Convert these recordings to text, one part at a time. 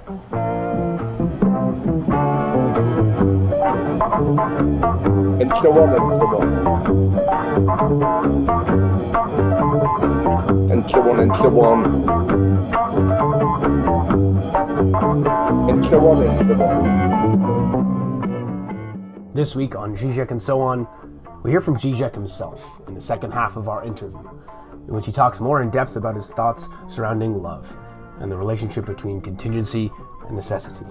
And so on and so on. And so on and so on. And so on and so on. This week on Žižek and So On, we hear from Žižek himself in the second half of our interview, in which he talks more in depth about his thoughts surrounding love and the relationship between contingency and necessity.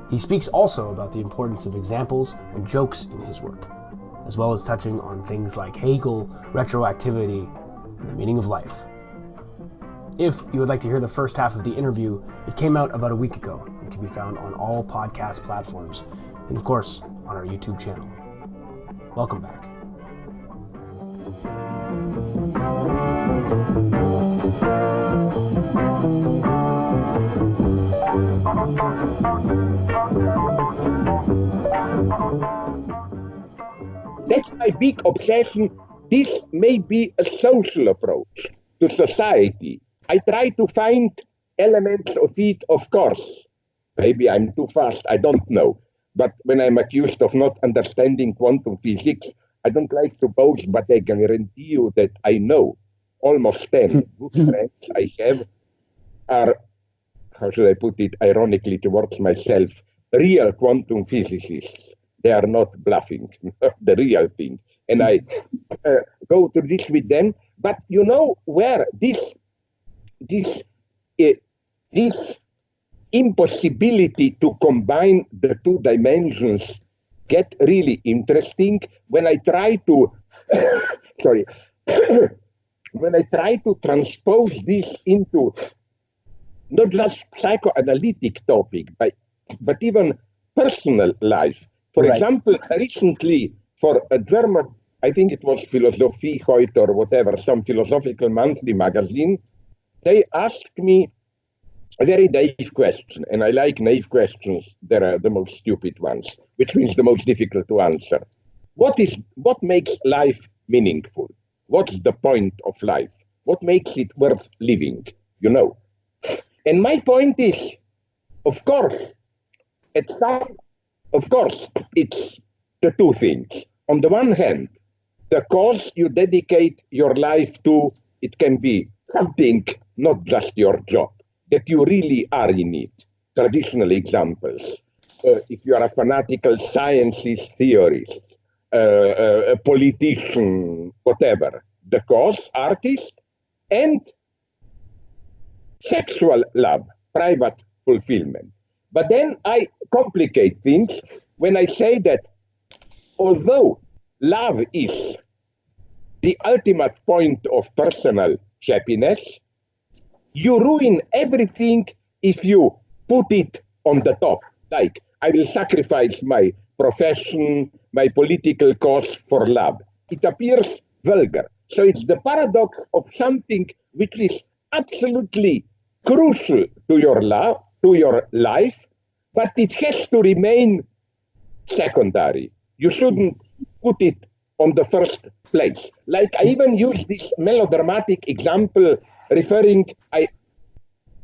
He speaks also about the importance of examples and jokes in his work, as well as touching on things like Hegel, retroactivity, and the meaning of life. If you would like to hear the first half of the interview, it came out about a week ago and can be found on all podcast platforms, and of course, on our YouTube channel. Welcome back. That's my big obsession. This may be a social approach to society. I try to find elements of it, of course. Maybe I'm too fast, I don't know. But when I'm accused of not understanding quantum physics, I don't like to boast, but I can guarantee you that I know almost 10 good friends I have are, how should I put it, ironically towards myself, real quantum physicists. They are not bluffing, the real thing. And I go through this with them. But you know where this impossibility to combine the two dimensions get really interesting when I try to when I try to transpose this into not just psychoanalytic topic, but even personal life. For example, recently for a German, I think it was Philosophie heute or whatever, some philosophical monthly magazine, they asked me a very naive question, and I like naive questions. They're the most stupid ones, which means the most difficult to answer. What makes life meaningful? What's the point of life? What makes it worth living? You know. And my point is, of course, it's the two things. On the one hand, the cause you dedicate your life to, it can be something, not just your job, that you really are in it. Traditional examples. If you are a fanatical sciences theorist, a politician, whatever, the cause, artist, and sexual love, private fulfillment. But then I complicate things when I say that although love is the ultimate point of personal happiness, you ruin everything if you put it on the top. Like, I will sacrifice my profession, my political cause for love. It appears vulgar. So it's the paradox of something which is absolutely crucial to your life, but it has to remain secondary. You shouldn't put it on the first place. Like, I even use this melodramatic example I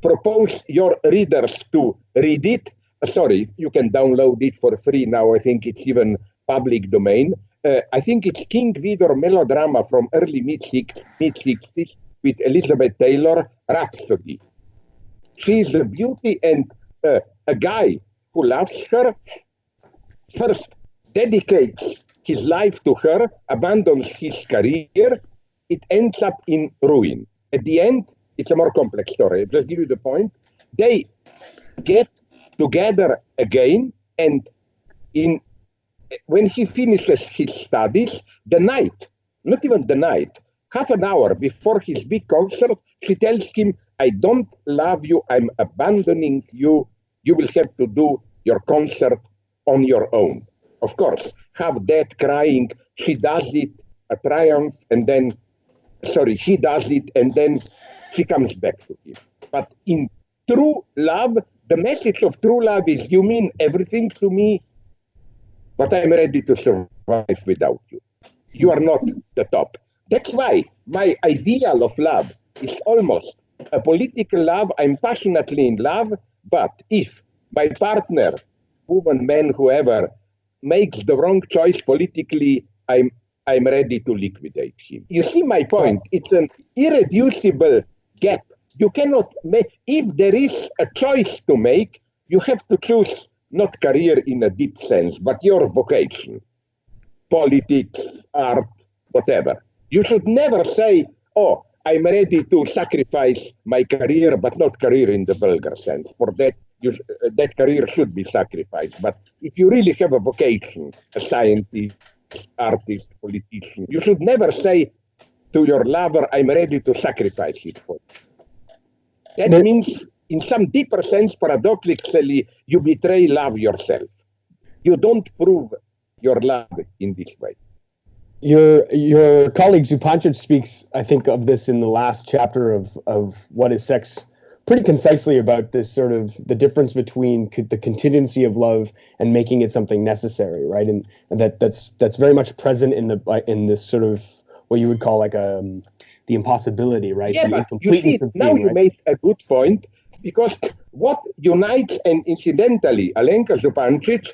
propose your readers to read it. Sorry, you can download it for free now. I think it's even public domain. I think it's King Vidor melodrama from early mid-60s with Elizabeth Taylor, Rhapsody. She's a beauty, and a guy who loves her first dedicates his life to her, abandons his career, it ends up in ruin. At the end, it's a more complex story. I'll just give you the point. They get together again, and when he finishes his studies, the night, not even the night, half an hour before his big concert, she tells him, I don't love you, I'm abandoning you, you will have to do your concert on your own. Of course, half dead, crying, she does it, a triumph, and then, he does it, and then she comes back to him. But in true love, the message of true love is, you mean everything to me, but I'm ready to survive without you. You are not the top. That's why my ideal of love is almost a political love. I'm passionately in love, But if my partner, woman, man, whoever, makes the wrong choice politically, I'm ready to liquidate him. You see my point? It's an irreducible gap. You cannot make, if there is a choice to make, you have to choose not career in a deep sense, but your vocation, politics, art, whatever. You should never say, oh, I'm ready to sacrifice my career, but not career in the vulgar sense. For that, that career should be sacrificed. But if you really have a vocation, a scientist, artist, politician, you should never say to your lover, I'm ready to sacrifice it for you. That means, in some deeper sense, paradoxically, you betray love yourself. You don't prove your love in this way. Your colleague Zupancic speaks, I think, of this in the last chapter of What is Sex, pretty concisely about this sort of the difference between the contingency of love and making it something necessary, right? And that's very much present in this sort of what you would call like the impossibility, right? Yeah, the but you see, now you made a good point, because what unites, and incidentally, Alenka Zupancic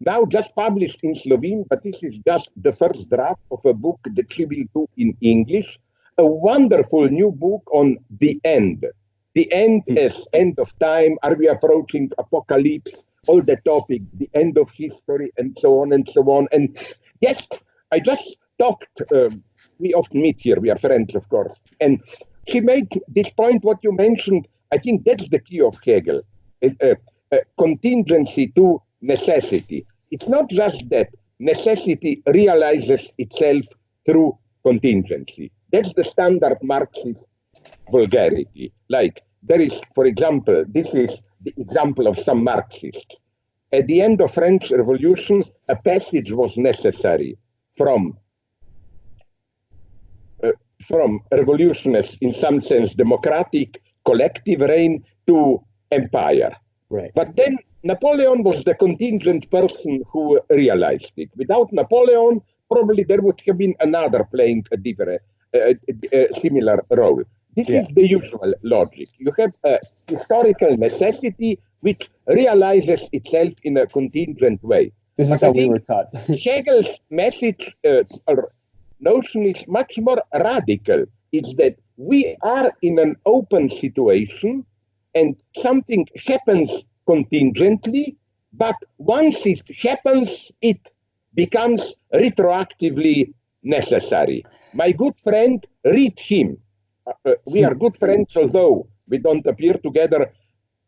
now just published in Slovene, but this is just the first draft of a book that she will do in English, a wonderful new book on the end. The end as end of time, are we approaching apocalypse, all the topics, the end of history, and so on and so on. And yes, I just talked, we often meet here, we are friends, of course, and she made this point, what you mentioned, I think that's the key of Hegel, contingency to necessity. It's not just that necessity realizes itself through contingency. That's the standard Marxist vulgarity. Like, there is, for example, this is the example of some Marxists. At the end of French Revolution, a passage was necessary from revolutionists, in some sense, democratic collective reign to empire. Right. But then Napoleon was the contingent person who realized it. Without Napoleon, probably there would have been another playing a different, similar role. This is the usual logic. You have a historical necessity which realizes itself in a contingent way. This is how we were taught. Hegel's message or notion is much more radical. It's that we are in an open situation and something happens contingently, but once it happens, it becomes retroactively necessary. My good friend, read him. We are good friends, although we don't appear together.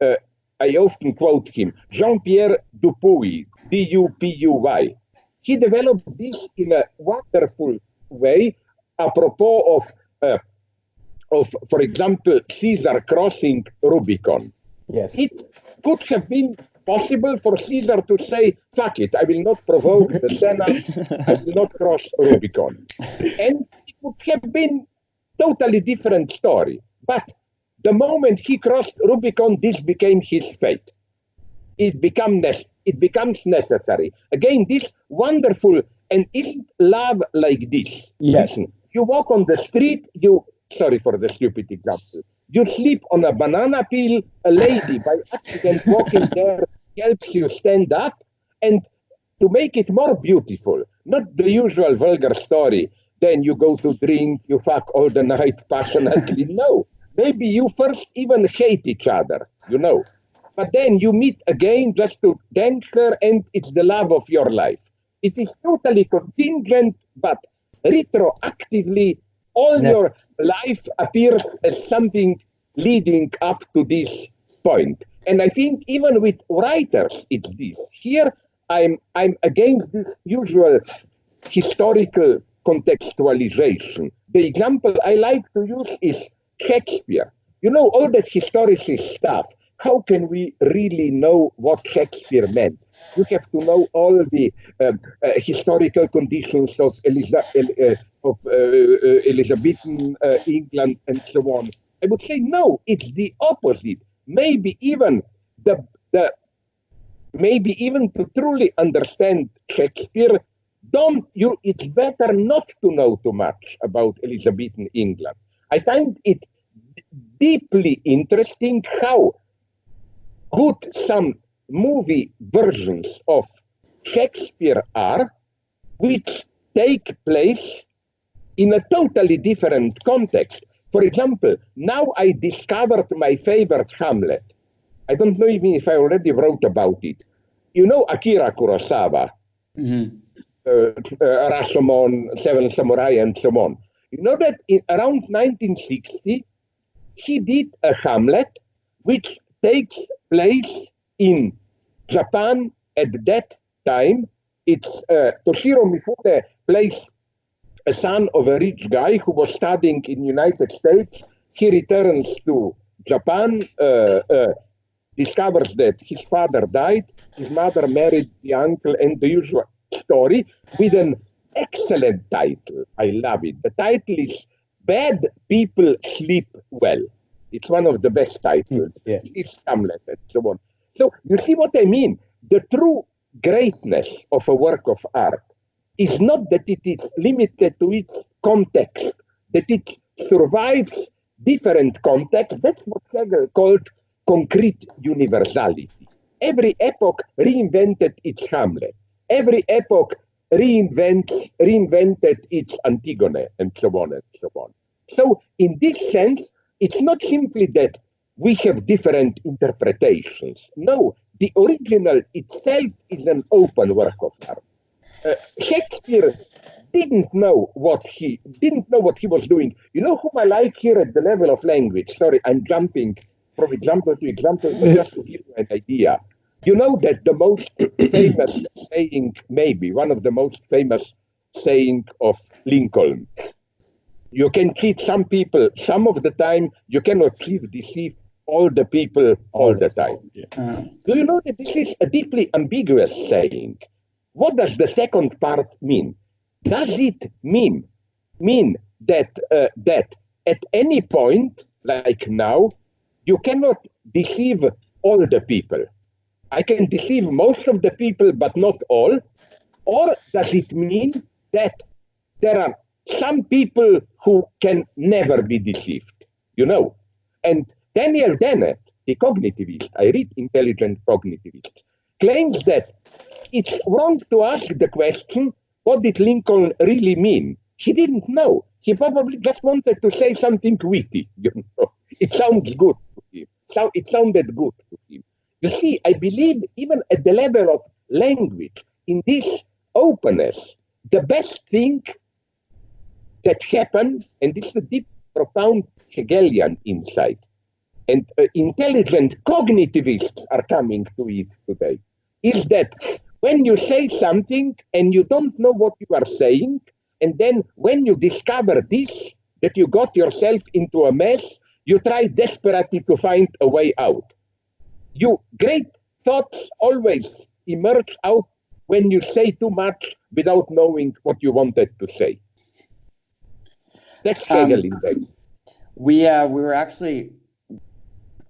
I often quote him, Jean-Pierre Dupuy, D-U-P-U-Y. He developed this in a wonderful way, apropos of, for example, Caesar crossing Rubicon. Yes. It could have been possible for Caesar to say, fuck it, I will not provoke the Senate, I will not cross Rubicon. And it would have been totally different story. But the moment he crossed Rubicon, this became his fate. It becomes necessary. Again, this wonderful, and isn't love like this? Yes. Listen, you walk on the street, sorry for the stupid example, you sleep on a banana peel, a lady by accident walking there helps you stand up, and to make it more beautiful, not the usual vulgar story, then you go to drink, you fuck all the night passionately. No, maybe you first even hate each other, but then you meet again just to thank her, and it's the love of your life. It is totally contingent, but retroactively, all your life appears as something leading up to this point. And I think even with writers, it's this. Here, I'm against this usual historical contextualization. The example I like to use is Shakespeare. All that historicist stuff. How can we really know what Shakespeare meant? You have to know all the historical conditions of Elizabethan England and so on. I would say no, it's the opposite. Maybe even to truly understand Shakespeare, it's better not to know too much about Elizabethan England. I find it deeply interesting how good some movie versions of Shakespeare are, which take place in a totally different context. For example, now I discovered my favorite Hamlet. I don't know even if I already wrote about it. You know Akira Kurosawa, Rashomon, Seven Samurai, and so on. You know that around 1960, he did a Hamlet which takes place in Japan at that time. It's Toshiro Mifune plays a son of a rich guy who was studying in the United States. He returns to Japan, discovers that his father died, his mother married the uncle, and the usual story with an excellent title. I love it. The title is Bad People Sleep Well. It's one of the best titles. Yeah. It's Hamlet and so on. So you see what I mean? The true greatness of a work of art is not that it is limited to its context, that it survives different contexts. That's what Hegel called concrete universality. Every epoch reinvented its Hamlet. Every epoch reinvented its Antigone, and so on and so on. So in this sense, it's not simply that we have different interpretations. No, the original itself is an open work of art. Shakespeare didn't know what he was doing. You know whom I like here at the level of language? Sorry, I'm jumping from example to example, just to give you an idea. You know that the most famous saying, maybe one of the most famous saying of Lincoln, you can cheat some people some of the time, you cannot deceive all the people all the time. Yeah. Do you know that this is a deeply ambiguous saying? What does the second part mean? Does it mean that that at any point, like now, you cannot deceive all the people? I can deceive most of the people, but not all? Or does it mean that there are some people who can never be deceived? You know? And Daniel Dennett, the cognitivist, I read Intelligent Cognitivist, claims that it's wrong to ask the question, what did Lincoln really mean? He didn't know. He probably just wanted to say something witty. You know? It sounds good to him. So it sounded good to him. You see, I believe even at the level of language, in this openness, the best thing that happened, and this is a deep, profound Hegelian insight, and intelligent cognitivists are coming to it today, is that when you say something and you don't know what you are saying, and then when you discover this, that you got yourself into a mess, you try desperately to find a way out. Your great thoughts always emerge out when you say too much without knowing what you wanted to say. That's Hegel in fact. We were actually,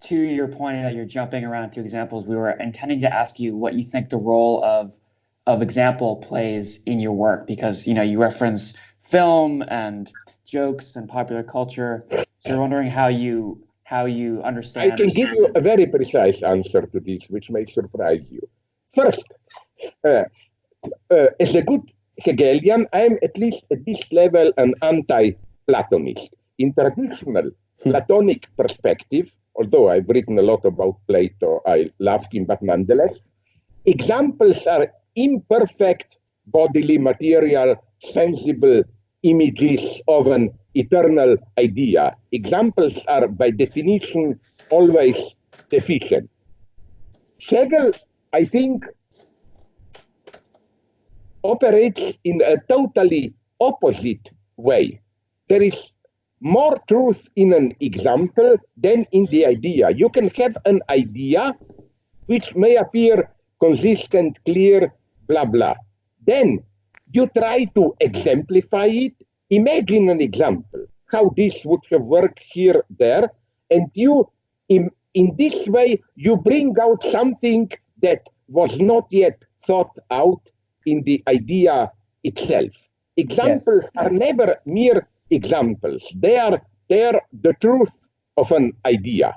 to your point that you're jumping around to examples, we were intending to ask you what you think the role of example plays in your work, because you reference film and jokes and popular culture. So we're wondering how you understand. I can give you a very precise answer to this, which may surprise you. First, as a good Hegelian, I am at least at this level an anti-Platonist. In traditional Platonic perspective, although I've written a lot about Plato, I love him, but nonetheless, examples are imperfect bodily, material, sensible images of an eternal idea. Examples are, by definition, always deficient. Hegel, I think, operates in a totally opposite way. There is more truth in an example than in the idea. You can have an idea which may appear consistent, clear, blah, blah. Then you try to exemplify it. Imagine an example, how this would have worked here, there, and you, in this way, you bring out something that was not yet thought out in the idea itself. Examples are never mere examples. They are the truth of an idea.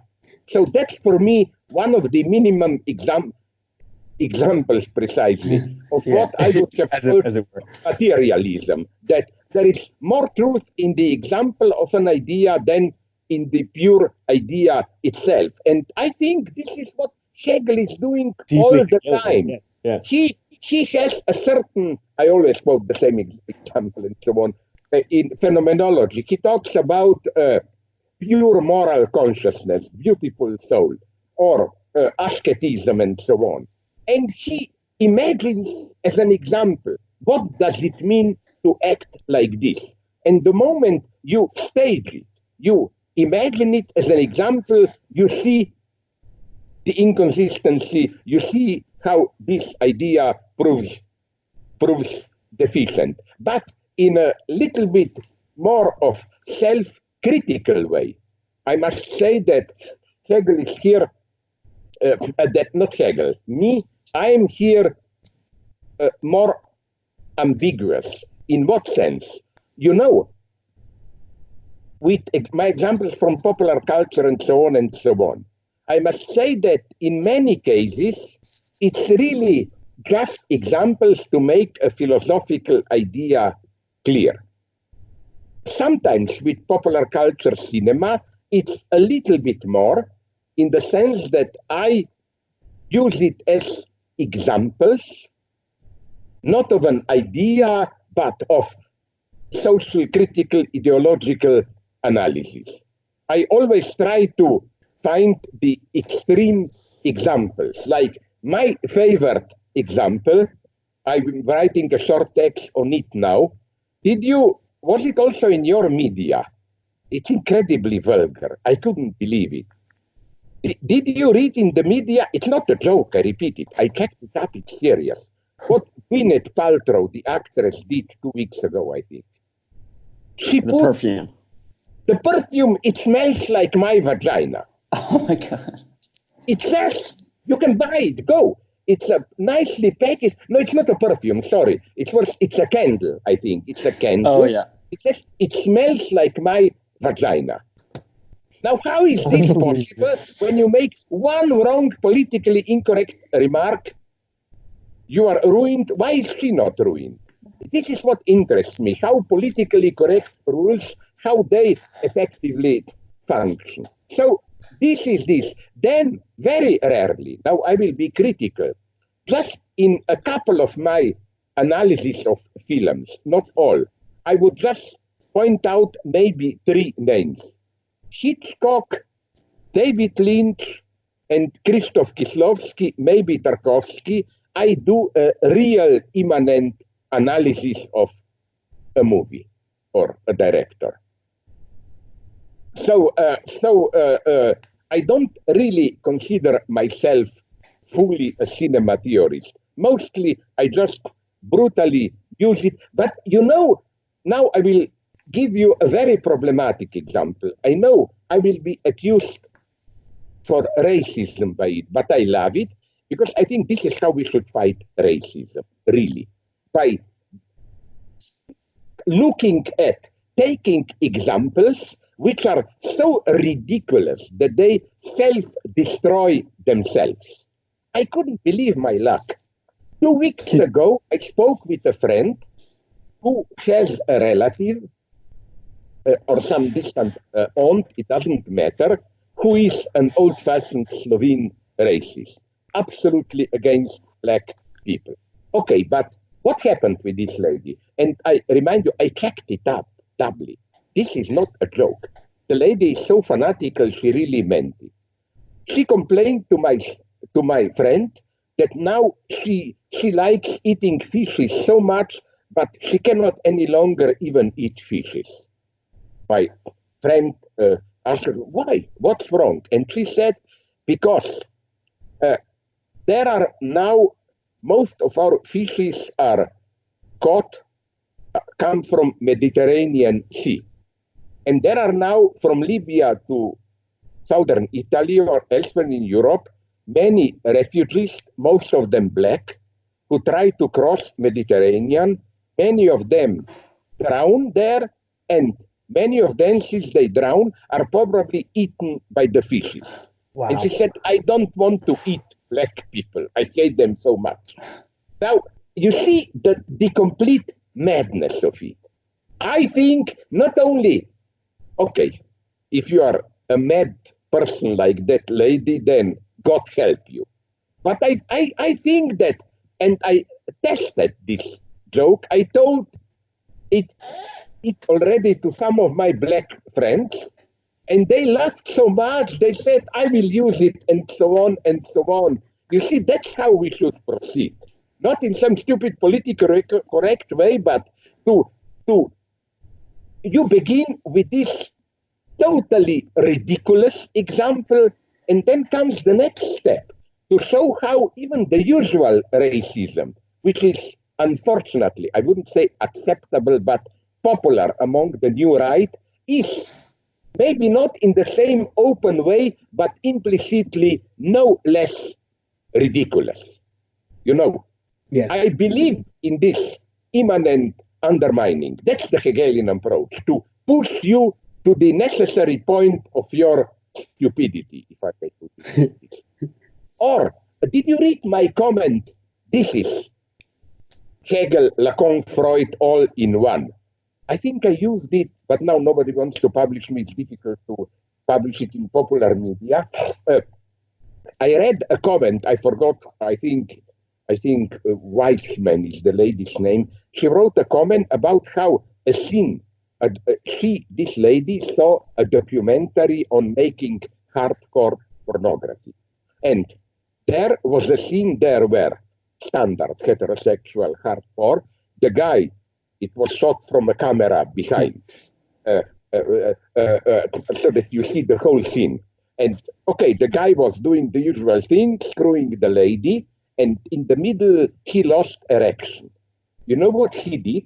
So that's for me one of the minimum examples precisely of what I would have called materialism, that there is more truth in the example of an idea than in the pure idea itself. And I think this is what Hegel is doing all the time. Yes, yes. He has a certain, I always quote the same example and so on, in phenomenology. He talks about pure moral consciousness, beautiful soul, or asceticism and so on. And he imagines as an example, what does it mean to act like this? And the moment you stage it, you imagine it as an example, you see the inconsistency, you see how this idea proves deficient. But in a little bit more of self-critical way, I must say that Hegel is here, not Hegel, me, I am here more ambiguous. In what sense? You know, with my examples from popular culture and so on, I must say that in many cases, it's really just examples to make a philosophical idea clear. Sometimes with popular culture cinema, it's a little bit more in the sense that I use it as examples, not of an idea, but of social, critical, ideological analysis. I always try to find the extreme examples. Like my favorite example, I'm writing a short text on it now. Was it also in your media? It's incredibly vulgar. I couldn't believe it. Did you read in the media? It's not a joke, I repeat it. I checked it up, it's serious. What Gwyneth Paltrow, the actress, did 2 weeks ago, I think. She The put perfume. the perfume, it smells like my vagina. Oh my God. It says, you can buy it, go. It's a nicely packaged, no, it's not a perfume, sorry. It's a candle, I think. It's a candle. Oh yeah. It says, it smells like my vagina. Now, how is this possible when you make one wrong, politically incorrect remark? You are ruined. Why is she not ruined? This is what interests me, how politically correct rules, how they effectively function. So this is this. Then, very rarely, now I will be critical, just in a couple of my analysis of films, not all, I would just point out maybe 3 names. Hitchcock, David Lynch, and Krzysztof Kieślowski, maybe Tarkovsky. I do a real immanent analysis of a movie or a director. So I don't really consider myself fully a cinema theorist. Mostly I just brutally use it. But you know, now I will give you a very problematic example. I know I will be accused for racism by it, but I love it because I think this is how we should fight racism, really. By looking at, taking examples which are so ridiculous that they self-destroy themselves. I couldn't believe my luck. 2 weeks ago, I spoke with a friend who has a relative or some distant aunt, it doesn't matter, who is an old-fashioned Slovene racist, absolutely against black people. Okay, but what happened with this lady? And I remind you, I checked it up doubly. This is not a joke. The lady is so fanatical, she really meant it. She complained to my friend that now she likes eating fishes so much, but she cannot any longer even eat fishes. My friend asked her, why? What's wrong? And she said, because there are now, most of our fishes are caught, come from Mediterranean Sea. And there are now, from Libya to southern Italy or elsewhere in Europe, many refugees, most of them black, who try to cross Mediterranean. Many of them drown there, and many of them, since they drown, are probably eaten by the fishes. Wow. And she said, I don't want to eat black people. I hate them so much. Now, you see the complete madness of it. I think not only, okay, if you are a mad person like that lady, then God help you. But I think that, and I tested this joke, I told it already to some of my black friends, and they laughed so much, they said, I will use it, and so on, and so on. You see, that's how we should proceed. Not in some stupid politically correct way, but to you begin with this totally ridiculous example, and then comes the next step to show how even the usual racism, which is unfortunately, I wouldn't say acceptable, but popular among the new right, is maybe not in the same open way, but implicitly no less ridiculous. You know, Yes. I believe in this immanent undermining. That's the Hegelian approach, to push you to the necessary point of your stupidity, if I may put it like this. Or, did you read my comment? This is Hegel, Lacan, Freud, all in one. I think I used it, but now nobody wants to publish me. It's difficult to publish it in popular media. I read a comment. I forgot. I think Weissman is the lady's name. She wrote a comment about how a scene. This lady, saw a documentary on making hardcore pornography, and there was a scene there where standard heterosexual hardcore. The guy, it was shot from a camera behind, so that you see the whole scene. And okay, the guy was doing the usual thing, screwing the lady, and in the middle, he lost erection. You know what he did?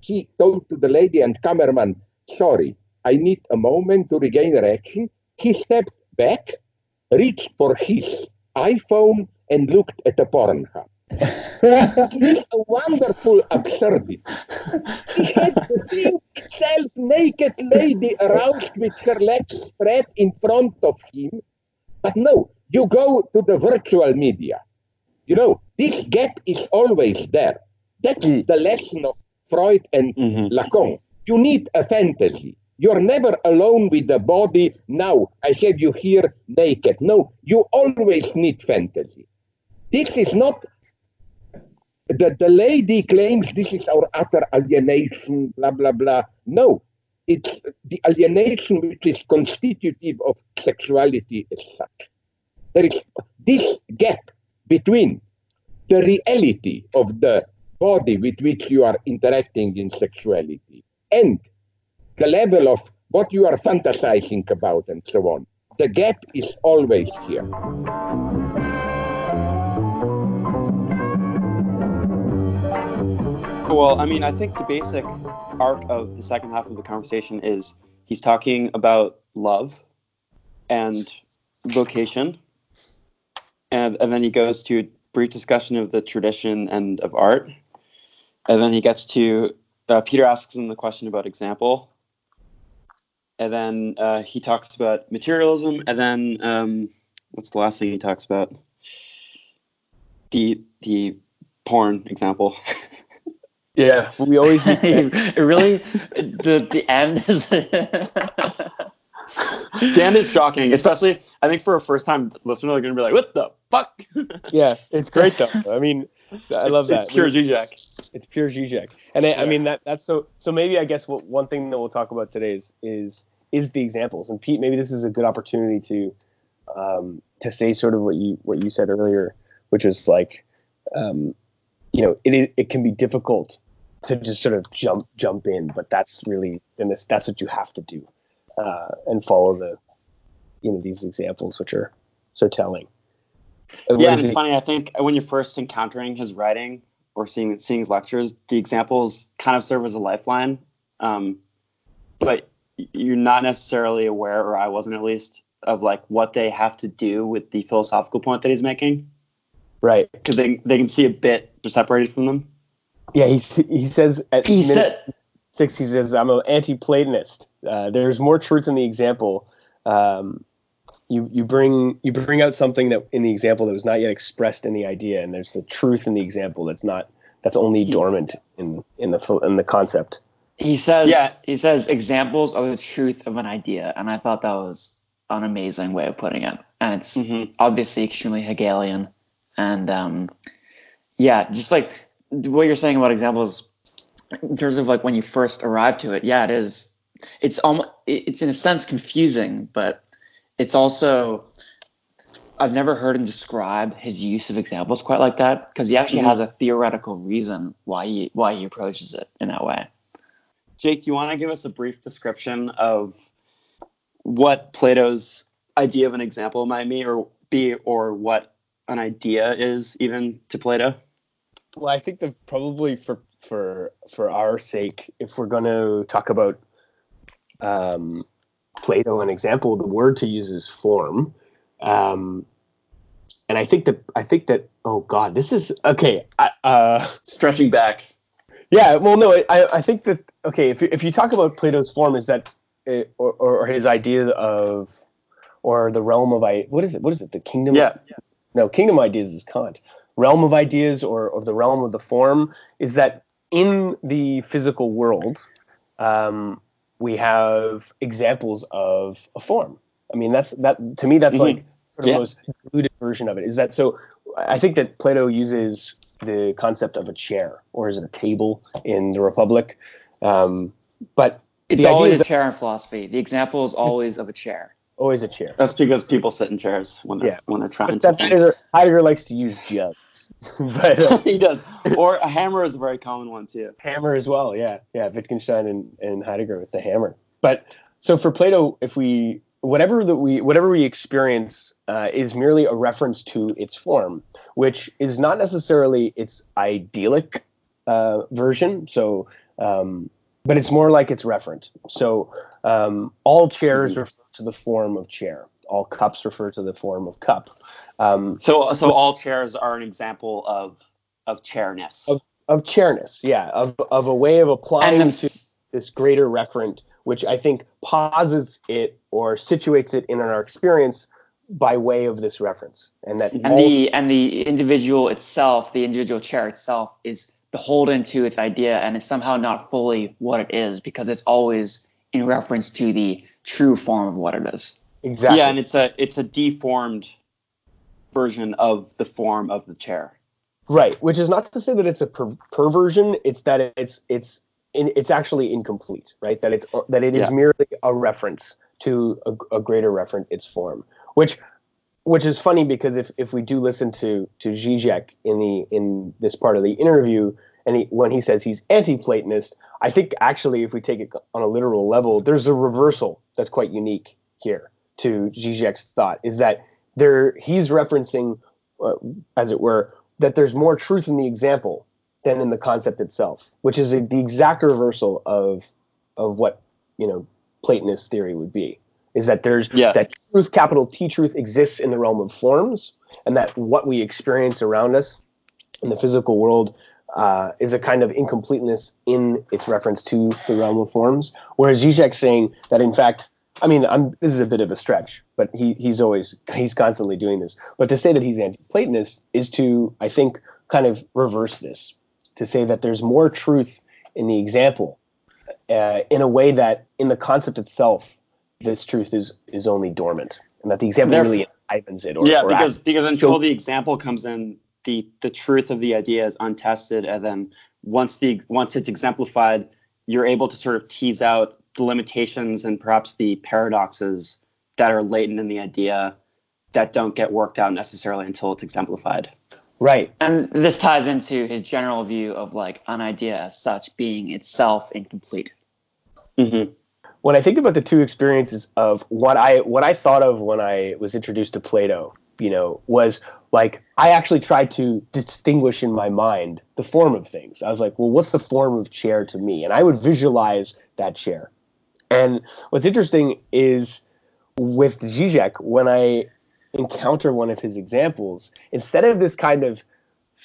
He told to the lady and cameraman, sorry, I need a moment to regain erection. He stepped back, reached for his iPhone, and looked at the Pornhub. It's a wonderful absurdity. He had the thing itself, naked lady aroused with her legs spread in front of him. But no, you go to the virtual media. You know, this gap is always there. That's the lesson of Freud and Lacan. You need a fantasy. You're never alone with the body. Now, I have you here naked. No, you always need fantasy. This is not, the lady claims this is our utter alienation, blah, blah, blah. No, it's the alienation which is constitutive of sexuality as such. There is this gap between the reality of the body with which you are interacting in sexuality and the level of what you are fantasizing about and so on. The gap is always here. Well, I mean, I think the basic arc of the second half of the conversation is he's talking about love and vocation. And then he goes to a brief discussion of the tradition and of art. And then he gets to, Peter asks him the question about example. And then he talks about materialism. And then, what's the last thing he talks about? The porn example. Yeah, we always really the end is The end is shocking, especially I think for a first time listener, they're gonna be like, "What the fuck?" Yeah, it's great though. I mean, I love that. It's pure Žižek. It's pure Žižek, and I mean that's so. So maybe I guess one thing that we'll talk about today is the examples. And Pete, maybe this is a good opportunity to say sort of what you said earlier, which is like, it can be difficult to just sort of jump in, but that's really that's what you have to do, and follow these examples which are so telling. And it's funny. I think when you're first encountering his writing or seeing his lectures, the examples kind of serve as a lifeline, but you're not necessarily aware, or I wasn't at least, of like what they have to do with the philosophical point that he's making. Right, because they can see a bit separated from them. Yeah, he says at minute 6, he says, I'm an anti-Platonist. There's more truth in the example you bring out something that in the example that was not yet expressed in the idea, and there's the truth in the example that's only dormant in the concept. He says examples are the truth of an idea, and I thought that was an amazing way of putting it. And it's obviously extremely Hegelian. And just like what you're saying about examples in terms of like when you first arrive to it, it is. It's in a sense confusing, but it's also, I've never heard him describe his use of examples quite like that, because he actually has a theoretical reason why he approaches it in that way. Jake, do you want to give us a brief description of what Plato's idea of an example might be, or what an idea is even to Plato? Well, I think that probably for our sake, if we're going to talk about Plato, an example, the word to use is form. And I think that oh God, this is okay. Stretching back. Yeah, well, no, I think that, okay, if you talk about Plato's form, is that or his idea of, or the realm of, what is it, the kingdom? No, kingdom ideas is Kant. Realm of ideas, or the realm of the form, is that in the physical world, we have examples of a form. I mean, to me, that's like sort of the most diluted version of it. Is that so? I think that Plato uses the concept of a chair, or is it a table in the Republic? But it's always a chair in philosophy. The example is always of a chair. Always a chair. That's because people sit in chairs when they're trying to. Heidegger likes to use jugs. But he does. Or a hammer is a very common one too. Hammer as well, yeah. Wittgenstein and Heidegger with the hammer. But so for Plato, whatever we experience is merely a reference to its form, which is not necessarily its idyllic version. So, but it's more like its referent. So all chairs refer to the form of chair. All cups refer to the form of cup. So all chairs are an example of chairness. Of chairness, yeah. Of a way of applying to this greater referent, which I think posits it or situates it in our experience by way of this reference. And the individual itself, the individual chair itself, is beholden to its idea, and it's somehow not fully what it is, because it's always in reference to the true form of what it is. Exactly. Yeah, and it's a deformed version of the form of the chair. Right, which is not to say that it's a perversion. It's that it's actually incomplete, right? That it is merely a reference to a greater referent, its form. Which is funny, because if we do listen to Žižek in this part of the interview, and when he says he's anti-Platonist, I think actually if we take it on a literal level, there's a reversal that's quite unique here to Žižek's thought, is that he's referencing, as it were, that there's more truth in the example than in the concept itself, which is the exact reversal of what Platonist theory would be. Is that that truth, capital T truth, exists in the realm of forms, and that what we experience around us in the physical world is a kind of incompleteness in its reference to the realm of forms. Whereas Žižek's saying that, in fact, I mean, this is a bit of a stretch, but he's constantly doing this. But to say that he's anti-Platonist is to, I think, kind of reverse this, to say that there's more truth in the example, in a way that in the concept itself, this truth is only dormant, and that the example really enlivens it. Because until the example comes in, the truth of the idea is untested, and then once it's exemplified, you're able to sort of tease out the limitations and perhaps the paradoxes that are latent in the idea that don't get worked out necessarily until it's exemplified. Right. And this ties into his general view of like an idea as such being itself incomplete. Mm-hmm. When I think about the two experiences of what I thought of when I was introduced to Plato, was like, I actually tried to distinguish in my mind the form of things. I was like, well, what's the form of chair to me? And I would visualize that chair. And what's interesting is with Žižek, when I encounter one of his examples, instead of this kind of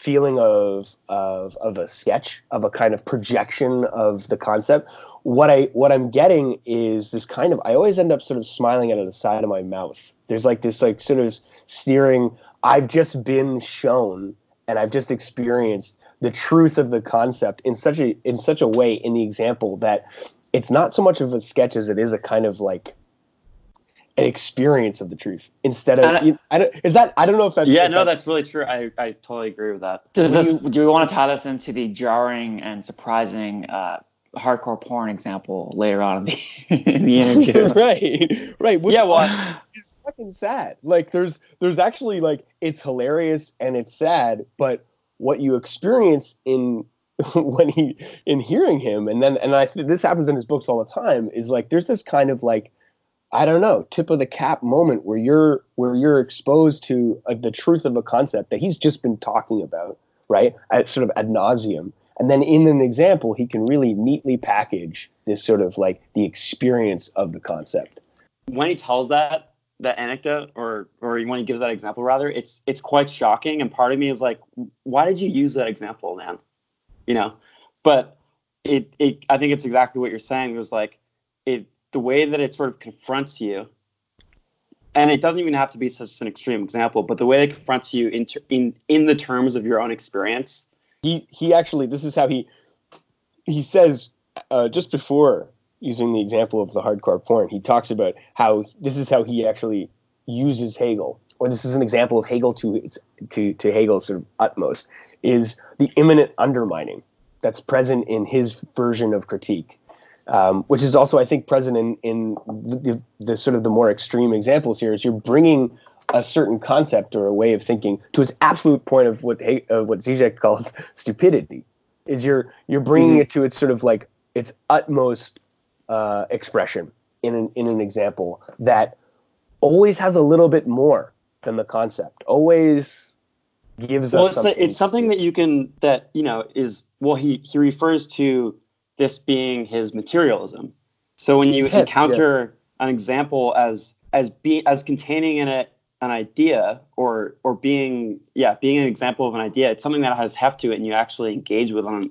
feeling of a sketch, of a kind of projection of the concept. What I'm getting is this kind of, I always end up sort of smiling out of the side of my mouth. There's like this like sort of steering, I've just been shown and I've just experienced the truth of the concept in such a way in the example that it's not so much of a sketch as it is a kind of like an experience of the truth instead of I don't know if that's that's really true. I totally agree with that. Do we want to tie this into the jarring and surprising hardcore porn example later on in the interview? right Yeah, well, it's fucking sad. Like there's actually like it's hilarious and it's sad, but what you experience in hearing him, and I think this happens in his books all the time, is like there's this kind of like, I don't know, tip of the cap moment where you're exposed to the truth of a concept that he's just been talking about, right? Sort of ad nauseum. And then in an example, he can really neatly package this sort of like the experience of the concept. When he tells that anecdote, or when he gives that example, rather, it's quite shocking. And part of me is like, why did you use that example, man? But I think it's exactly what you're saying. It was like the way that it sort of confronts you, and it doesn't even have to be such an extreme example, but the way it confronts you in the terms of your own experience. He actually, this is how he says, just before using the example of the hardcore porn, he talks about how this is how he actually uses Hegel, or this is an example of Hegel to Hegel's sort of utmost, is the immanent undermining that's present in his version of critique, which is also, I think, present in the sort of the more extreme examples here, is you're bringing a certain concept or a way of thinking to its absolute point of what Žižek calls stupidity. Is you're bringing it to its sort of like its utmost expression in an example that always has a little bit more than the concept. Always gives us something. It's something that is, well, he refers to this being his materialism. So when you encounter an example as containing in it an idea or being an example of an idea, it's something that has heft to it and you actually engage with on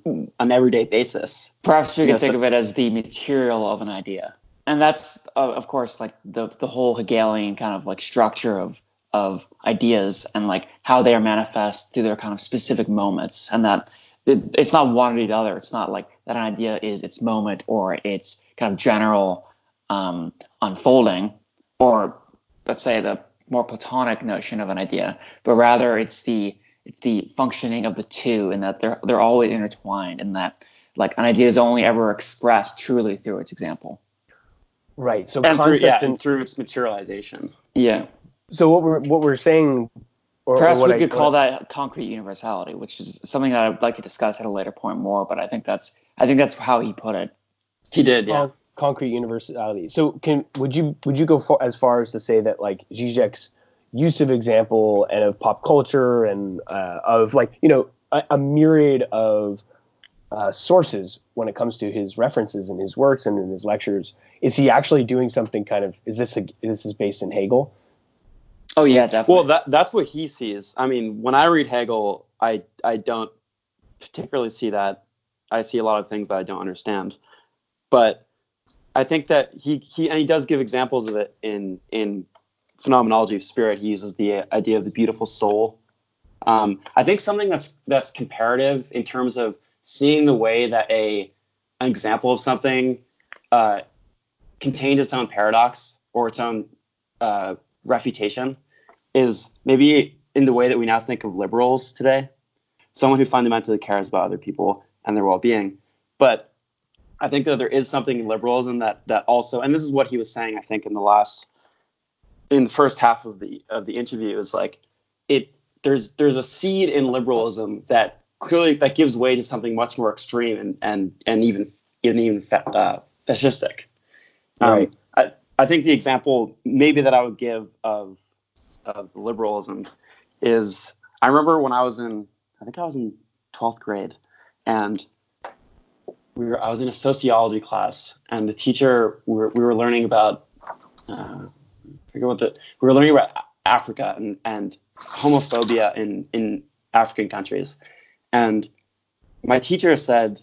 an everyday basis. Perhaps you could think of it as the material of an idea. And that's, of course, like the whole Hegelian kind of like structure of ideas and like how they are manifest through their kind of specific moments, and that it's not one or the other. It's not like that an idea is its moment or its kind of general unfolding, or let's say the more Platonic notion of an idea, but rather it's the functioning of the two, and that they're always intertwined, and that like an idea is only ever expressed truly through its example. Right. So and through its materialization. Yeah. So what we're saying, or perhaps we could call that concrete universality, which is something that I'd like to discuss at a later point more. But I think that's how he put it. He did, yeah. Concrete universality. So would you go as far as to say that like Žižek's use of example and of pop culture and of like a myriad of sources when it comes to his references in his works and in his lectures, is he actually doing something kind of, this is based in Hegel? Oh yeah, definitely. Well, that's what he sees. I mean, when I read Hegel, I don't particularly see that. I see a lot of things that I don't understand. But I think that he does give examples of it in Phenomenology of Spirit. He uses the idea of the beautiful soul. I think something that's comparative in terms of seeing the way that an example of something contains its own paradox or its own refutation is maybe in the way that we now think of liberals today, someone who fundamentally cares about other people and their well-being. But I think that there is something in liberalism that also, and this is what he was saying, I think, in the first half of the interview, is like there's a seed in liberalism that clearly that gives way to something much more extreme and even fascistic. Right. I think the example maybe that I would give of liberalism is, I remember when I was in 12th grade, and I was in a sociology class, and the teacher, we were learning about we were learning about Africa and homophobia in African countries. And my teacher said,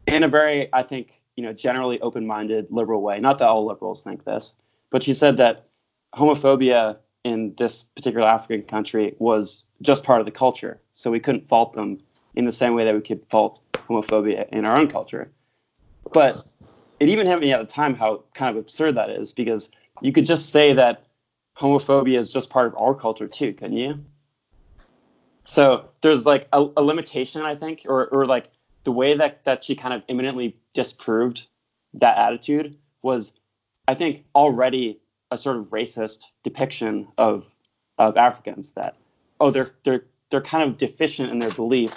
in a very, I think, generally open-minded liberal way, not that all liberals think this, but she said that homophobia in this particular African country was just part of the culture. So we couldn't fault them in the same way that we could fault homophobia in our own culture. But it even hit me at the time how kind of absurd that is, because you could just say that homophobia is just part of our culture too, couldn't you? So there's like a limitation, I think, or like the way that she kind of imminently disproved that attitude was, I think, already a sort of racist depiction of Africans, that, oh, they're kind of deficient in their belief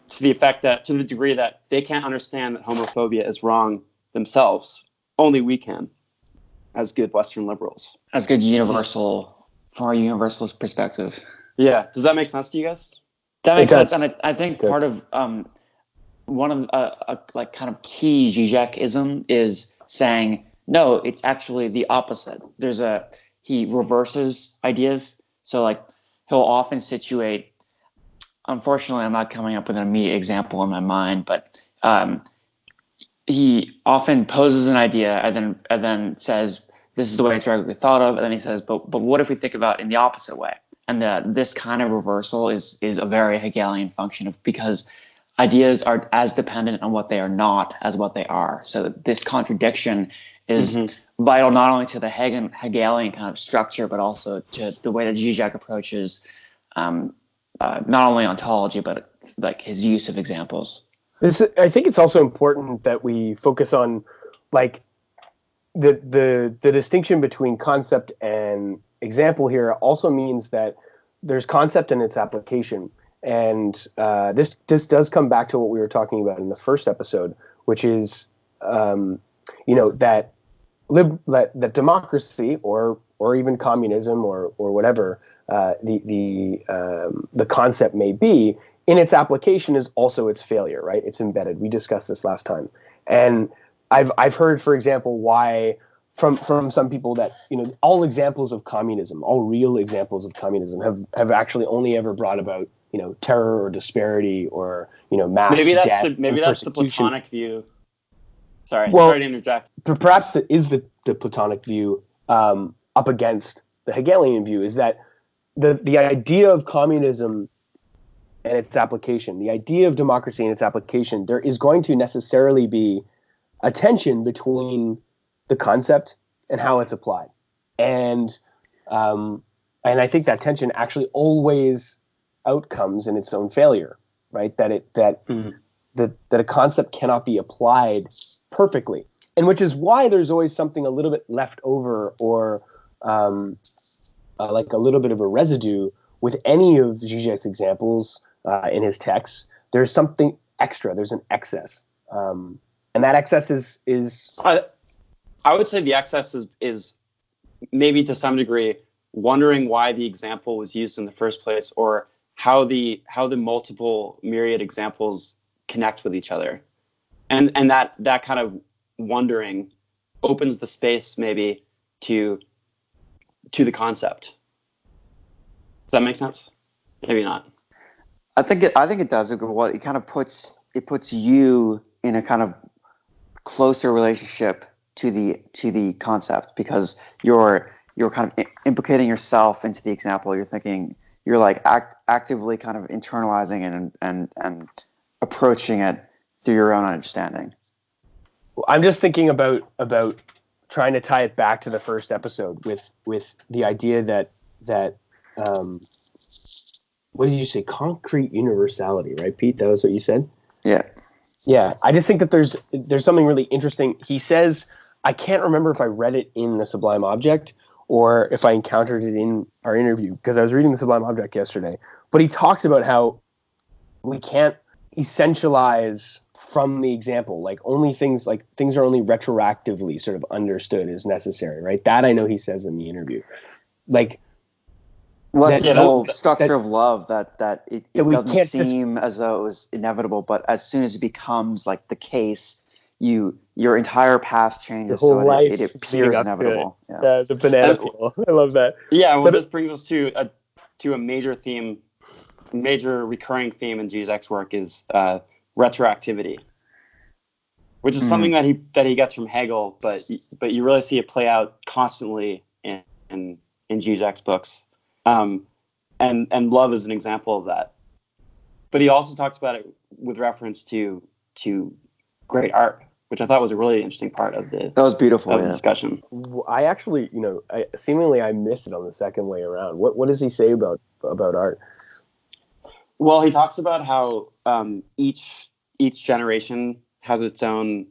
to the degree that they can't understand that homophobia is wrong themselves. Only we can, as good Western liberals. That's good from our universalist perspective. Yeah. Does that make sense to you guys? That makes sense. And I think part of one of like kind of key Žižekism is saying, no, it's actually the opposite. He reverses ideas. So like he'll often situate, unfortunately, I'm not coming up with an immediate example in my mind, but he often poses an idea and then says, this is the way it's regularly thought of. And then he says, but what if we think about it in the opposite way? And this kind of reversal is a very Hegelian function because ideas are as dependent on what they are not as what they are. So this contradiction is vital not only to the Hegelian kind of structure, but also to the way that Žižek approaches not only ontology, but like his use of examples. I think it's also important that we focus on like the distinction between concept and example here also means that there's concept and its application. And this does come back to what we were talking about in the first episode, which is that democracy or even communism or whatever the concept may be, in its application is also its failure, right? It's embedded. We discussed this last time, and I've heard, for example, why from some people that all examples of communism, all real examples of communism have actually only ever brought about terror or disparity or mass death. Maybe that's the Platonic view. Sorry to interject. Perhaps it is the Platonic view up against the Hegelian view, is that the idea of communism and its application, the idea of democracy and its application, there is going to necessarily be a tension between the concept and how it's applied. And I think that tension actually always outcomes in its own failure, right? That a concept cannot be applied perfectly, and which is why there's always something a little bit left over, or like a little bit of a residue with any of Žižek's examples in his texts. There's something extra. There's an excess, and that excess is. I would say the excess is maybe to some degree wondering why the example was used in the first place, or how the multiple myriad examples connect with each other, and that kind of wondering opens the space maybe to the concept. Does that make sense? Maybe not. I think it does. Well, it kind of puts you in a kind of closer relationship to the concept, because you're kind of implicating yourself into the example. You're thinking, you're like actively kind of internalizing and approaching it through your own understanding. I'm just thinking about trying to tie it back to the first episode with the idea that what did you say? Concrete universality, right, Pete? That was what you said? Yeah. Yeah. I just think that there's something really interesting. He says, I can't remember if I read it in The Sublime Object or if I encountered it in our interview, because I was reading The Sublime Object yesterday. But he talks about how we can't essentialize from the example, like things are only retroactively sort of understood as necessary, right? That I know he says in the interview. Like, that's the whole structure of love that it doesn't seem as though it was inevitable, but as soon as it becomes like the case, your entire past changes, so it appears inevitable. Yeah. The banana peel. I love that. Yeah, well, this brings us to a major theme major recurring theme in Žižek's work is retroactivity, which is something that he gets from Hegel, but you really see it play out constantly in Žižek's books. And love is an example of that. But he also talks about it with reference to great art, which I thought was a really interesting part of the discussion. I actually, seemingly I missed it on the second way around. What does he say about art? Well, he talks about how each generation has its own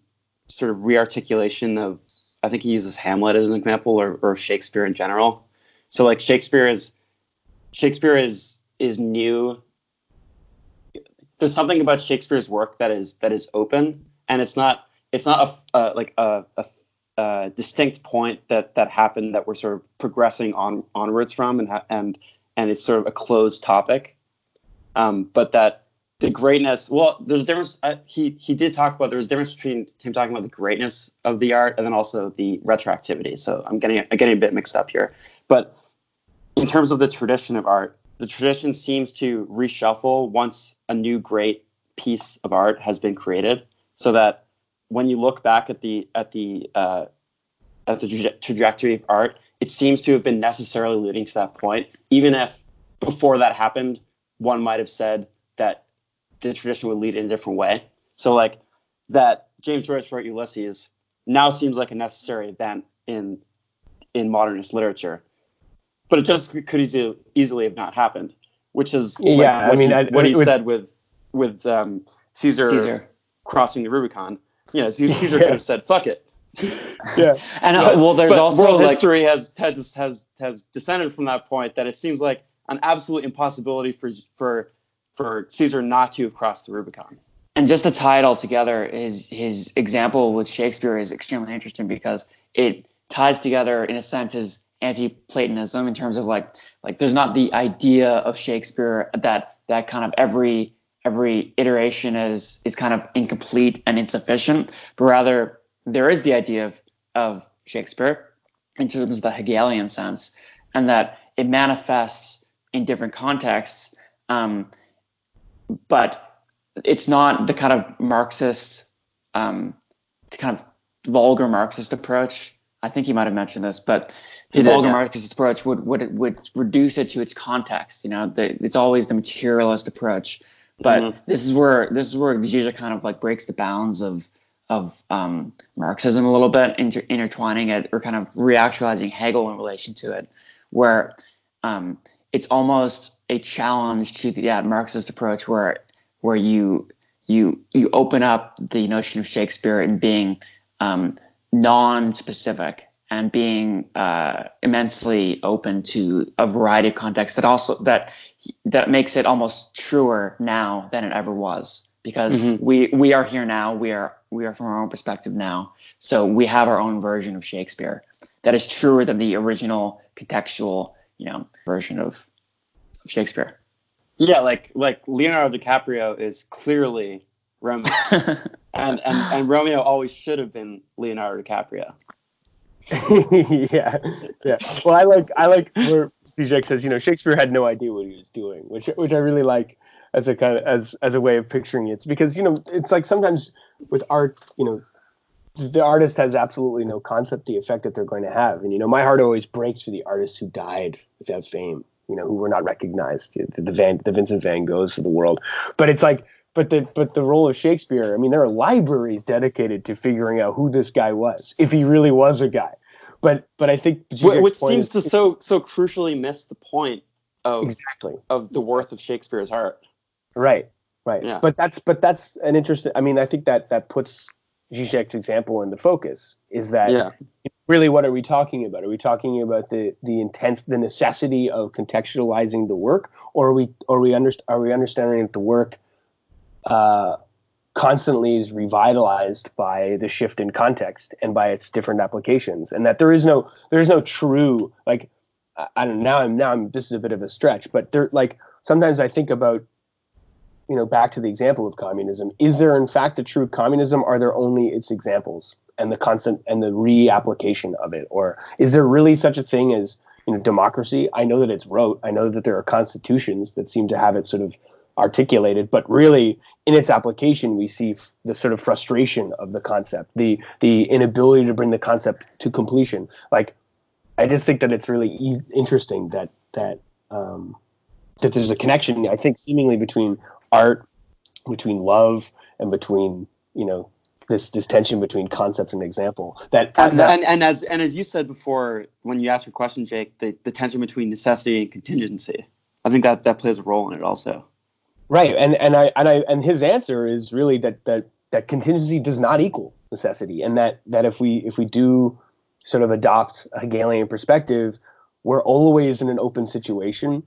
sort of rearticulation of, I think he uses Hamlet as an example, or Shakespeare in general. So like Shakespeare is new. There's something about Shakespeare's work that is open, and it's not a distinct point that happened that we're sort of progressing onwards from, and it's sort of a closed topic. But that the greatness, well, there's a difference. He did talk about there was a difference between him talking about the greatness of the art and then also the retroactivity. So I'm getting a bit mixed up here. But in terms of the tradition of art, the tradition seems to reshuffle once a new great piece of art has been created, so that when you look back at the trajectory of art, it seems to have been necessarily leading to that point, even if before that happened, one might have said that the tradition would lead in a different way. So like that James Joyce wrote Ulysses now seems like a necessary event in modernist literature, but it just could easily have not happened, which is what he said with Caesar crossing the Rubicon. Caesar could have said "fuck it." Yeah, and there's also world history has descended from that point, that it seems like an absolute impossibility for Caesar not to have crossed the Rubicon. And just to tie it all together, his example with Shakespeare is extremely interesting because it ties together, in a sense, his anti-Platonism in terms of like there's not the idea of Shakespeare that kind of every iteration is kind of incomplete and insufficient, but rather there is the idea of Shakespeare in terms of the Hegelian sense, and that it manifests in different contexts, but it's not the kind of Marxist, the kind of vulgar Marxist approach. I think you might have mentioned this, but the vulgar Marxist approach would reduce it to its context. It's always the materialist approach, but this is where Žižek kind of like breaks the bounds of Marxism a little bit, intertwining it or kind of reactualizing Hegel in relation to it, where it's almost a challenge to the Marxist approach, where you open up the notion of Shakespeare in being non-specific and being immensely open to a variety of contexts that makes it almost truer now than it ever was, because we are here now, we are from our own perspective now, so we have our own version of Shakespeare that is truer than the original contextual version of Shakespeare. Yeah, like Leonardo DiCaprio is clearly Romeo, and Romeo always should have been Leonardo DiCaprio. yeah. Well, I like where Žižek says, Shakespeare had no idea what he was doing, which I really like as a kind of as a way of picturing it. It's because it's like sometimes with art, the artist has absolutely no concept of the effect that they're going to have, and my heart always breaks for the artists who died without fame, who were not recognized, the Vincent van Goghs of the world. But it's like, but the role of Shakespeare, there are libraries dedicated to figuring out who this guy was, if he really was a guy. But I think which seems to so crucially miss the point of exactly of the worth of Shakespeare's art. Right. Yeah. But that's an interesting. I think that puts Žižek's example into focus. Is that really what are we talking about? Are we talking about the necessity of contextualizing the work, or are we understanding that the work constantly is revitalized by the shift in context and by its different applications, and that there is no true, like, I don't know, now I'm this is a bit of a stretch, but there, like, sometimes I think about, back to the example of communism. Is there in fact a true communism? Are there only its examples and the constant and the reapplication of it? Or is there really such a thing as democracy. I know that it's rote. I know that there are constitutions that seem to have it sort of articulated, but really in its application, we see the sort of frustration of the concept, the inability to bring the concept to completion. Like, I just think that it's really interesting that there's a connection, I think, seemingly between art, between love, and between this tension between concept and example. And as you said before, when you asked your question, Jake, the tension between necessity and contingency, I think that plays a role in it also. Right, and his answer is really that contingency does not equal necessity, and that if we do sort of adopt a Hegelian perspective, we're always in an open situation,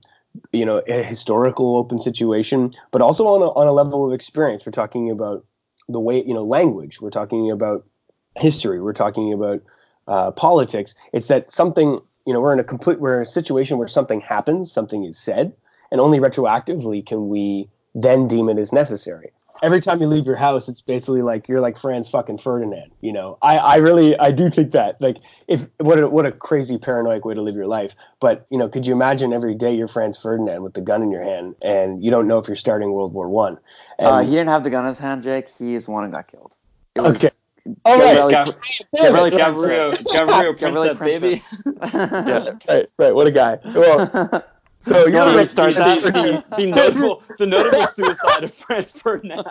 a historical open situation, but also on a level of experience. We're talking about the way, language. We're talking about history. We're talking about politics. It's that something, we're in a situation where something happens, something is said, and only retroactively can we then deem it as necessary. Every time you leave your house, it's basically like you're like Franz fucking Ferdinand. I do think that, like, what a crazy paranoid way to live your life. But could you imagine every day you're Franz Ferdinand with the gun in your hand, and you don't know if you're starting World War One? He didn't have the gun in his hand, Jake. He is the one who got killed. Okay. All right, Gavrilo Prince, baby. Yeah, right. What a guy. Well. So you want to restart that? the notable suicide of Franz Ferdinand.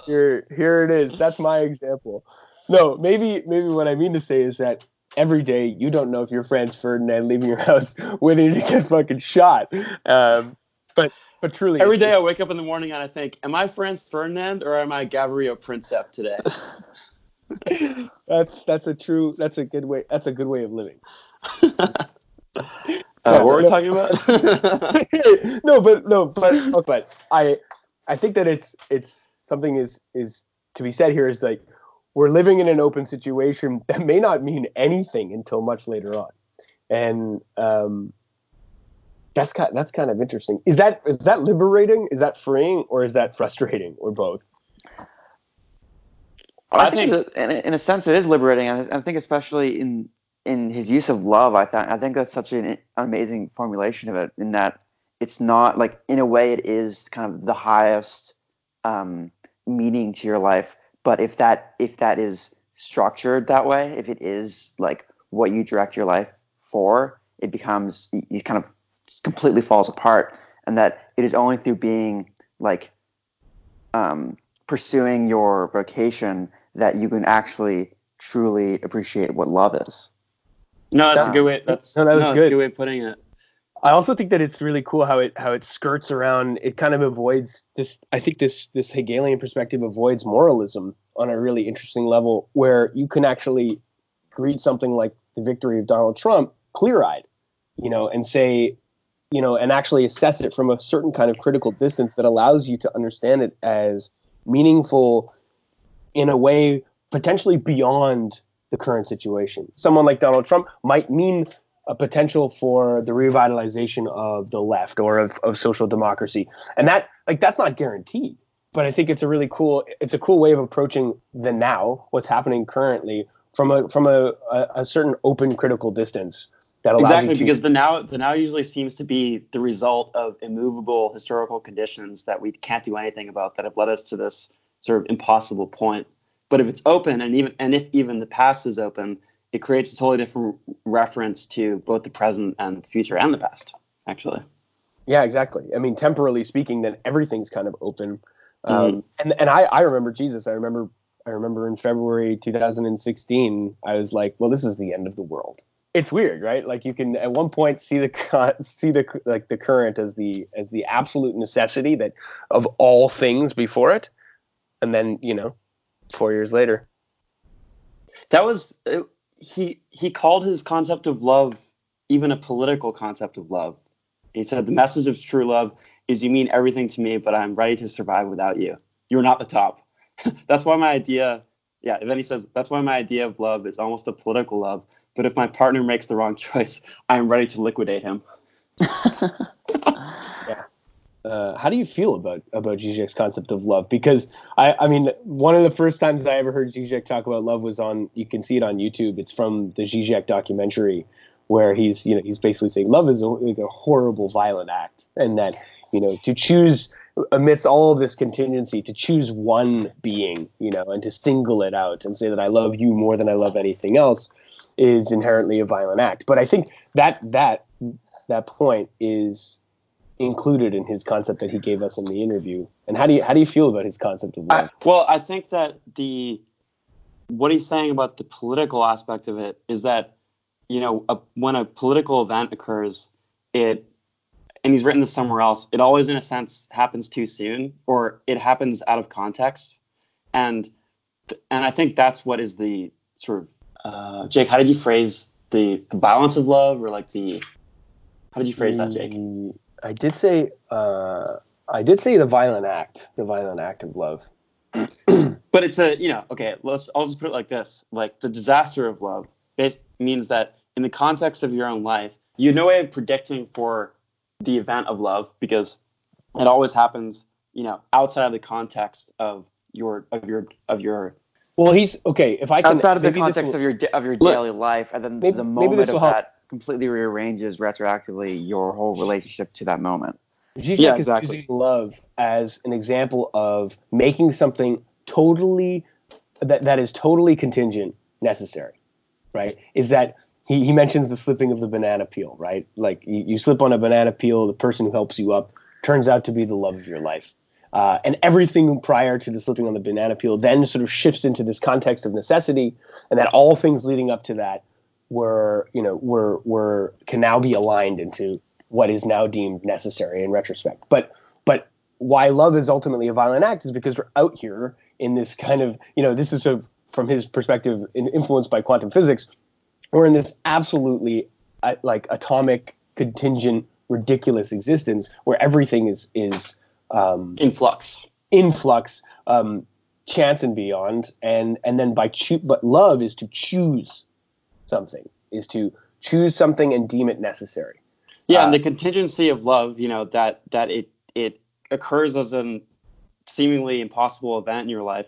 Here it is. That's my example. No, maybe what I mean to say is that every day you don't know if you're Franz Ferdinand leaving your house waiting to get fucking shot. But truly, every day I wake up in the morning and I think, am I Franz Ferdinand or am I Gavrilo Princip today? That's a good way of living. What we're talking about? but I think that it's something is to be said here is like we're living in an open situation that may not mean anything until much later on, and that's kind of interesting. Is that liberating? Is that freeing, or is that frustrating, or both? I think in a sense it is liberating. I think especially in his use of love, I think that's such an amazing formulation of it, in that it's not like, in a way it is kind of the highest meaning to your life, but if that is structured that way, if it is like what you direct your life for, it becomes, it kind of completely falls apart, and that it is only through being like pursuing your vocation that you can actually truly appreciate what love is. No, that's a good way. That's a good way of putting it. I also think that it's really cool how it skirts around. It kind of avoids this. I think this Hegelian perspective avoids moralism on a really interesting level, where you can actually read something like the victory of Donald Trump clear-eyed, and say, and actually assess it from a certain kind of critical distance that allows you to understand it as meaningful in a way potentially beyond the current situation. Someone like Donald Trump might mean a potential for the revitalization of the left or of social democracy. And that's not guaranteed. But I think it's a cool way of approaching the now, what's happening currently, from a certain open critical distance. That allows exactly, because the now usually seems to be the result of immovable historical conditions that we can't do anything about, that have led us to this sort of impossible point. But if it's open, and if even the past is open, it creates a totally different reference to both the present and the future and the past, actually. Yeah, exactly. I mean, temporally speaking, then everything's kind of open. And I remember Jesus. I remember in February 2016, I was like, well, this is the end of the world. It's weird, right? Like, you can at one point see the current as the absolute necessity that of all things before it, and then 4 years later, that was he called his concept of love even a political concept of love. He said the message of true love is you mean everything to me, but I'm ready to survive without you. You're not the top. That's why my idea. Yeah. And then he says that's why my idea of love is almost a political love. But if my partner makes the wrong choice, I am ready to liquidate him. Yeah. how do you feel about Žižek's concept of love? Because I mean, one of the first times I ever heard Žižek talk about love was you can see it on YouTube. It's from the Žižek documentary, where he's basically saying love is a horrible, violent act, and that to choose amidst all of this contingency, to choose one being, and to single it out and say that I love you more than I love anything else is inherently a violent act. But I think that point is included in his concept that he gave us in the interview. And how do you feel about his concept of love? Well, I think that what he's saying about the political aspect of it is that, when a political event occurs, and he's written this somewhere else, it always in a sense happens too soon, or it happens out of context. And I think that's what is the sort of, Jake, how did you phrase the violence of love, or how did you phrase that, Jake? I did say the violent act of love. But it's okay, I'll just put it like this. Like, the disaster of love means that in the context of your own life, you have no way of predicting for the event of love, because it always happens, outside of the context of your well, he's okay. If I can, outside of the context of your daily life, and then the moment of that completely rearranges retroactively your whole relationship to that moment. Žižek is using love as an example of making something totally that is totally contingent necessary, right? Is that he mentions the slipping of the banana peel, right? Like you slip on a banana peel, the person who helps you up turns out to be the love of your life. And everything prior to the slipping on the banana peel then sort of shifts into this context of necessity, and that all things leading up to that can now be aligned into what is now deemed necessary in retrospect. But why love is ultimately a violent act is because we're out here in this kind of, this is from his perspective, influenced by quantum physics. We're in this absolutely atomic, contingent, ridiculous existence where everything is in flux, chance and beyond, and then but love is to choose something, and deem it necessary. Yeah, and the contingency of love, that it occurs as a seemingly impossible event in your life,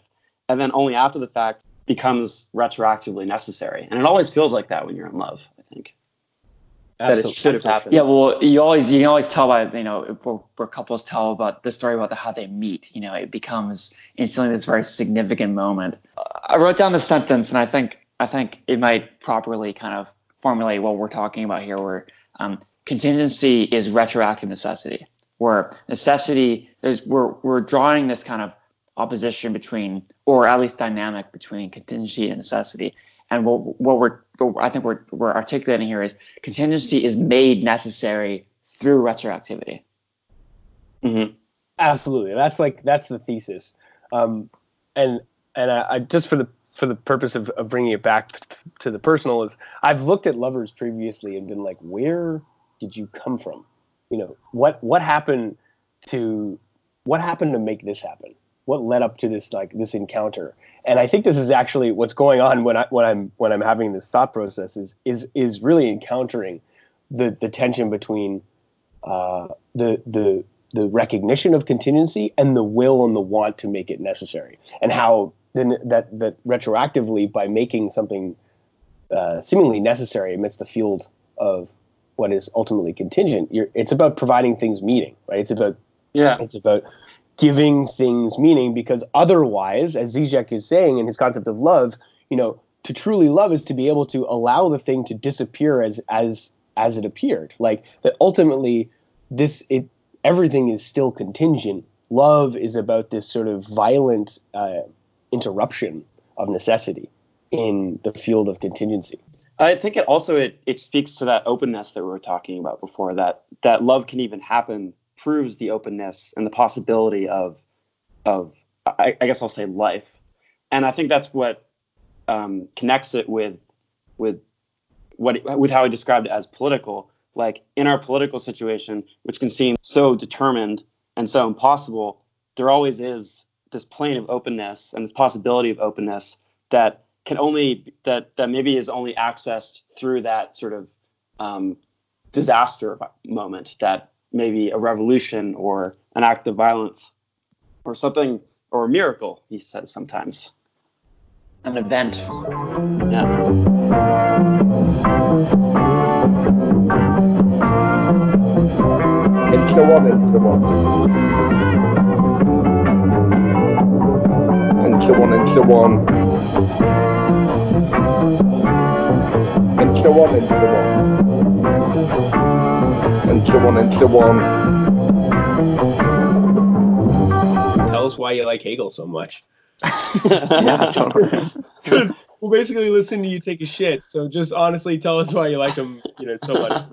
and then only after the fact becomes retroactively necessary. And it always feels like that when you're in love, I think. Absolutely. That it should have happened. Yeah, well, you always tell by, where couples tell about the story about how they meet, it becomes instantly this very significant moment. I wrote down the sentence, and I think it might properly kind of formulate what we're talking about here, where contingency is retroactive necessity, where necessity we're drawing this kind of opposition between, or at least dynamic between, contingency and necessity. And what we're articulating here is contingency is made necessary through retroactivity. Mm-hmm. Absolutely, that's the thesis. And I just for the purpose of bringing it back to the personal, is I've looked at lovers previously and been like, where did you come from? What happened to make this happen? What led up to this encounter? And I think this is actually what's going on when I'm having this thought process is really encountering the tension between the recognition of contingency and the will and the want to make it necessary, and how then that retroactively, by making something seemingly necessary amidst the field of what is ultimately contingent, it's about providing things meaning, right? It's about giving things meaning, because otherwise, as Žižek is saying in his concept of love, to truly love is to be able to allow the thing to disappear as it appeared. Like that ultimately everything is still contingent. Love is about this sort of violent interruption of necessity in the field of contingency. I think it also speaks to that openness that we were talking about before, that love can even happen, proves the openness and the possibility of I guess I'll say life. And I think that's what connects it with how he described it as political. Like in our political situation, which can seem so determined and so impossible, there always is this plane of openness and this possibility of openness that can only that maybe is only accessed through that sort of disaster moment, that maybe a revolution or an act of violence, or something, or a miracle, he says sometimes. An event. Yeah. And so on and so on. And so on and so on. And so on and so on. And so on and so on. Tell us why you like Hegel so much. Yeah, totally. Because we'll basically listen to you take a shit. So just honestly tell us why you like him, so much.